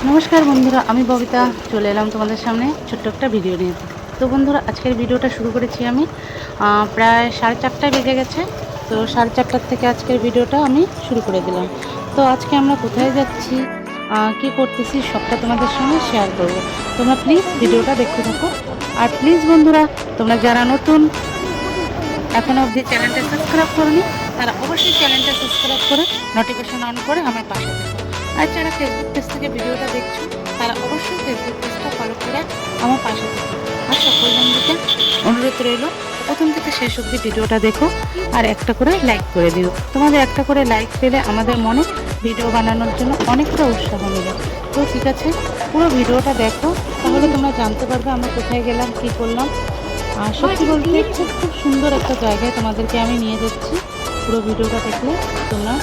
নমস্কার বন্ধুরা, আমি ববিতা চলে এলাম তোমাদের সামনে ছোট্ট একটা ভিডিও নিয়ে। তো বন্ধুরা, আজকের ভিডিওটা শুরু করেছি আমি প্রায় 4:30 বেজে গেছে। তো 4:30 থেকে আজকের ভিডিওটা আমি শুরু করে দিলাম। তো আজকে আমরা কোথায় যাচ্ছি, কী করতেছি সবটা তোমাদের সঙ্গে শেয়ার করব। তোমরা প্লিজ ভিডিওটা দেখতে থাকো। আর প্লিজ বন্ধুরা, তোমরা যারা নতুন এখনও অবধি চ্যানেলটা সাবস্ক্রাইব করোনি, তারা অবশ্যই চ্যানেলটা সাবস্ক্রাইব করে নোটিফিকেশন অন করে আমার পাশে থাকো। আর যারা ফেসবুক পেজ থেকে ভিডিওটা দেখছো, তারা অবশ্যই ফেসবুক পেজটা ফলো করে আমার পাশে থাকো। আর সকল বন্ধুকে অনুরোধ রইল, প্রথম থেকে শেষ অবধি ভিডিওটা দেখো আর একটা করে লাইক করে দিও। তোমাদের একটা করে লাইক পেলে আমাদের মনে ভিডিও বানানোর জন্য অনেকটা উৎসাহ মিলে। তো ঠিক আছে, পুরো ভিডিওটা দেখো, তাহলে তোমরা জানতে পারবে আমরা কোথায় গেলাম, কী করলাম। আর সত্যি বলতে খুব খুব সুন্দর একটা জায়গায় তোমাদেরকে আমি নিয়ে যাচ্ছি। পুরো ভিডিওটা দেখলে তোমরা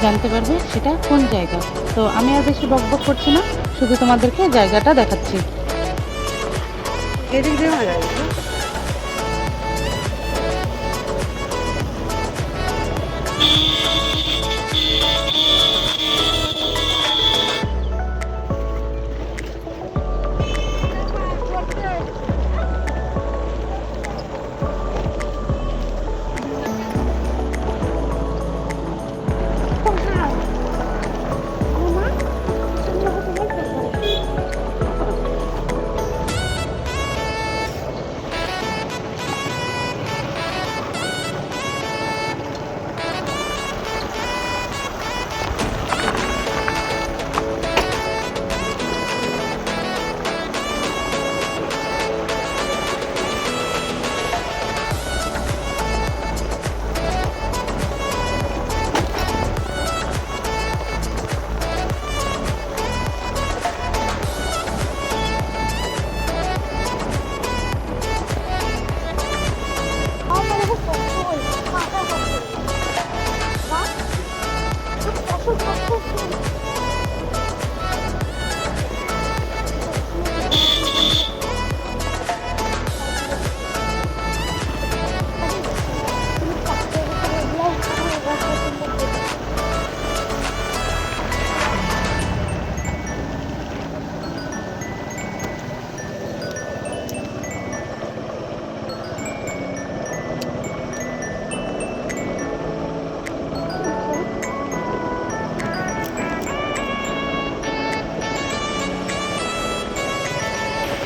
জানতে পারবে সেটা কোন জায়গা। তো আমি আর বেশি বকবক করছি না, শুধু তোমাদেরকে জায়গাটা দেখাচ্ছি। এদিক দিয়ে মজা আসবে।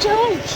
George!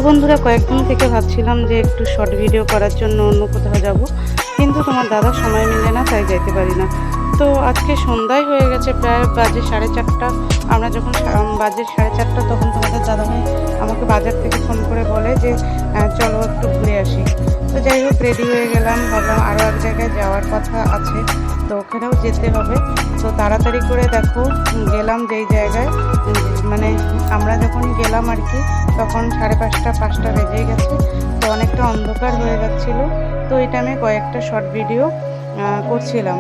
বন্ধুরা কয়েকদিন থেকে ভাবছিলাম যে একটু শর্ট ভিডিও করার জন্য অন্য কোথাও যাব, কিন্তু তোমার দাদা সময় মিলে না, তাই যেতে পারি না। তো আজকে সন্ধ্যায় হয়ে গেছে, প্রায় বাজে 4:30। আমরা যখন বাজে 4:30 তখন তোমাদের দাদাভাই আমাকে বাজার থেকে ফোন করে বলে যে চলো একটু ঘুরে আসি। তো যাই হোক রেডি হয়ে গেলাম, ভাবলাম আরও এক জায়গায় যাওয়ার কথা আছে, তো ওখানেও যেতে হবে। তো তাড়াতাড়ি করে দেখো গেলাম যেই জায়গায়, মানে আমরা যখন গেলাম আর কি তখন 5:30 5টা বেজে গেছে, তো অনেকটা অন্ধকার হয়ে যাচ্ছিলো। তো এটা আমি কয়েকটা শর্ট ভিডিও করছিলাম।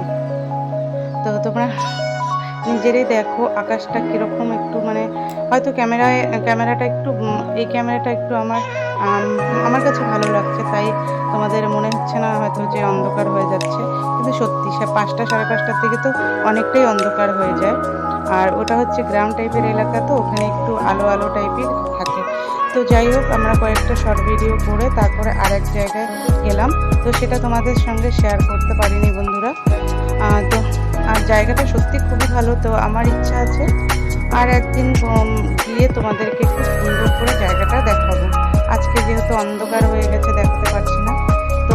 তো তোমরা নিজেরই দেখো আকাশটা কীরকম, একটু মানে হয়তো ক্যামেরাটা একটু এই ক্যামেরাটা একটু আমার কাছে ভালো লাগছে, তাই তোমাদের মনে হচ্ছে না হয়তো যে অন্ধকার হয়ে যাচ্ছে, কিন্তু সত্যি 5টা 5:30টার দিকে তো অনেকটাই অন্ধকার হয়ে যায়। আর ওটা হচ্ছে গ্রাম টাইপের এলাকা, তো ওখানে একটু আলো আলো টাইপের থাকে। তো যাই হোক আমরা কয়েকটা শর্ট ভিডিও করে তারপরে আরেক জায়গায় গেলাম, তো সেটা তোমাদের সঙ্গে শেয়ার করতে পারিনি বন্ধুরা। তো আর জায়গাটা সত্যি খুবই ভালো, তো আমার ইচ্ছা আছে আর একদিন গিয়ে তোমাদেরকে একটু সুন্দর করে জায়গাটা দেখাবো। আজকে যেহেতু অন্ধকার হয়ে গেছে দেখাতে পারছি না, তো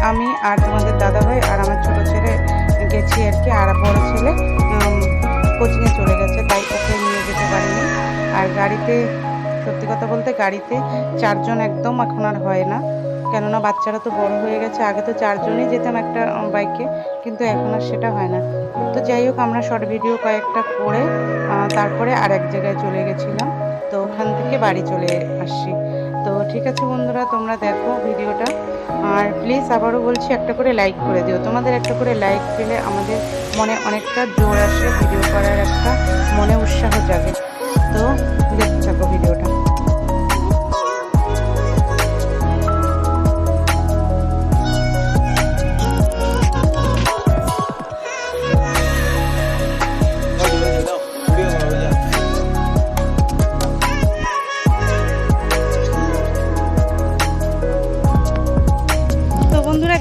আমি আর তোমাদের দাদাভাই আর আমার ছোটো ছেলে গেছি আর কি, আর বড় ছেলে কোচিংয়ে চলে গেছে, তাই ওকে নিয়ে যেতে পারিনি। আর গাড়িতে সত্যি কথা বলতে গাড়িতে 4 জন একদম এখন আর হয় না, কেননা বাচ্চারা তো বড় হয়ে গেছে। আগে তো 4 জনই যেতাম একটা বাইকে, কিন্তু এখন আর সেটা হয় না। তো যাই হোক আমরা শর্ট ভিডিও কয়েকটা করে তারপরে আর এক জায়গায় চলে গেছিলাম, তো ওখান থেকে বাড়ি চলে আসছি। তো ঠিক আছে বন্ধুরা, তোমরা দেখো ভিডিওটা, আর প্লিজ আবারও বলছি একটা করে লাইক করে দিও। তোমাদের একটা করে লাইক পেলে আমাদের মনে অনেকটা জোর আসে, ভিডিও করার একটা মনে উৎসাহ জাগে। তো দেখতে থাকো ভিডিওটা।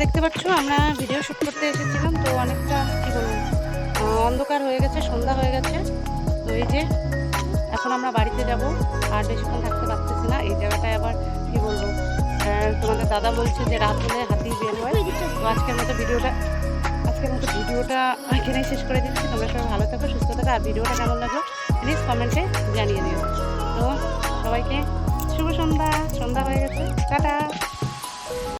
দেখতে পাচ্ছ আমরা ভিডিও শ্যুট করতে এসেছিলাম, তো অনেকটা কী বলবো অন্ধকার হয়ে গেছে, সন্ধ্যা হয়ে গেছে। তো এই যে এখন আমরা বাড়িতে যাব, আর বেশিক্ষণ থাকতে পারতেছি না এই জায়গাটায়। আবার কী বলবো, তোমাদের দাদা বলছে যে রাত হলে হাতি বের হয়। তো আজকের মতো ভিডিওটা এখানেই শেষ করে দিচ্ছি। তোমরা সবাই ভালো থাকো, সুস্থ থাকো, আর ভিডিওটা কেমন লাগলো প্লিজ কমেন্টে জানিয়ে দিও। তো সবাইকে শুভ সন্ধ্যা, সন্ধ্যা হয়ে গেছে, টাটা।